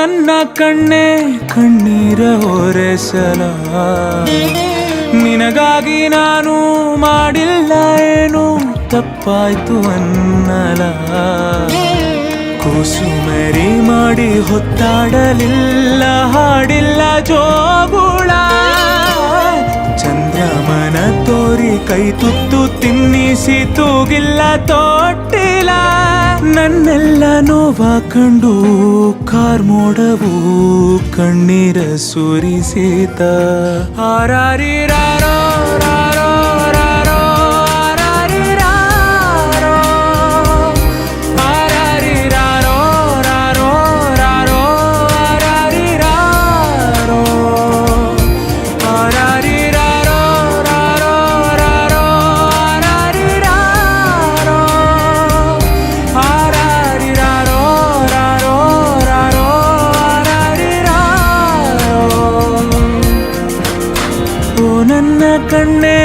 ನನ್ನ ಕಣ್ಣೆ ಕಣ್ಣೀರ ಒರೆಸಲ ನಿನಗಾಗಿ ನಾನು ಮಾಡಿಲ್ಲ ಏನು ತಪ್ಪಾಯ್ತು ಅನ್ನಲ ಕೂಸುಮರಿ ಮಾಡಿ ಹೊತ್ತಾಡಲಿಲ್ಲ ಹಾಡಿಲ್ಲ ಜೋಗುಳ ಚಂದ್ರಮನ ತೋರಿ ಕೈ ತುತ್ತು ತಿನ್ನಿಸಿ ತೂಗಿಲ್ಲ ತೊಟ್ಟಿಲ್ಲ ನನ್ನೆಲ್ಲ ನೋವ ಕಂಡು ಕಾರ್ಮೋಡವು ಕಣ್ಣೀರ ಸುರಿಸಿತ ಆರಾರಿರಾರೋ ರಾರೋ ರಾರೋ ಆರಾರಿರಾರೋ ಆರಾರಿರಾರೋ ರಾರೋ ರಾರೋ ಆರಾರಿರಾರೋ ಆರಾರಿರಾರೋ ರಾರೋ ರಾರೋ ಆರಾರಿರಾರೋ ಆರಾರಿರಾರೋ ರಾರೋ ರಾರೋ ಆರಾರಿರಾರೋ ಓ ನನ್ನ ಕಣ್ಣೆ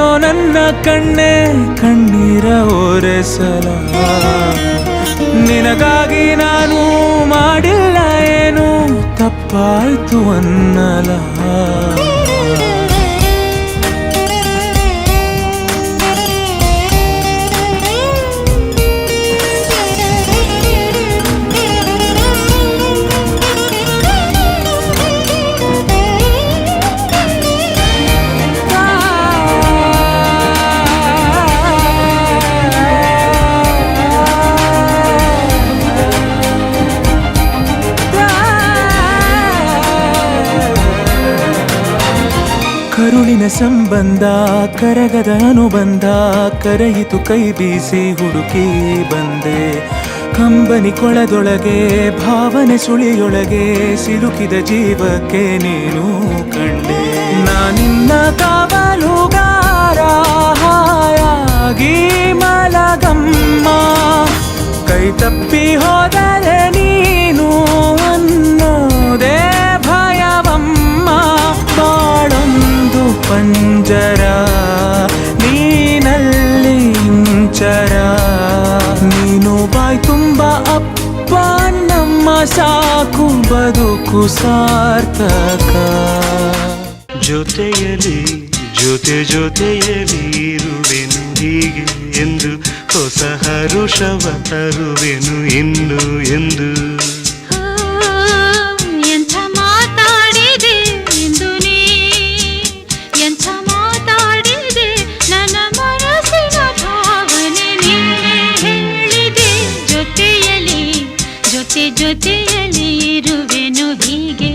ಓ ನನ್ನ ಕಣ್ಣೆ ಕಣ್ಣೀರ ಒರೆಸಲ ನಿನಗಾಗಿ ನಾನು ಮಾಡಿಲ್ಲ ಏನು ತಪ್ಪಾಯ್ತು ಅನ್ನಲ ಕರುಳಿನ ಸಂಬಂಧ ಕರಗದ ಅನುಬಂಧ ಕರೆಯಿತು ಕೈ ಬೀಸಿ ಹುಡುಕಿ ಬಂದೆ ಕಂಬನಿ ಕೊಳದೊಳಗೆ ಭಾವನೆ ಸುಳಿಯೊಳಗೆ ಸಿಲುಕಿದ ಜೀವಕ್ಕೆ ನೀನು ಕಂಡೆ ನಾನಿನ್ನ ಕಾವಲುಗಾರ ಹಾಯಾಗಿ ಮಲಗಮ್ಮ ಕೈ ತಪ್ಪಿ ಹೋದರೆ ನೀನು ಅನ್ನೋದೇ ಭಯವಮ್ಮ ಬಾಳೊಂದು ಪಂಜರ ನೀನಲ್ಲಿ ಇಂಚರ ನೀನು ಬಾಯ್ ತುಂಬ ಅಪ್ಪ ನಮ್ಮ ಸಾಕು ಬದುಕು ಸಾರ್ಥಕ ಜೊತೆಯಲಿ ಜೊತೆಯಲಿ ಇರುವೆನು ಹೀಗೆ ಎಂದು ಹೊಸ ಹರುಷವ ತರುವೆನು ಇನ್ನು ಎಂದು ಎಂಥ ಮಾತಾಡಿದೆ ಎಂದು ನೀ ಎಂಥ ಮಾತಾಡಿದೆ ನನ್ನ ಮನಸ್ಸಿನ ಭಾವನೆ ನೀನೇ ಹೇಳಿದೆ ಜೊತೆಯಲಿ ಇರುವೆನು ಹೀಗೆ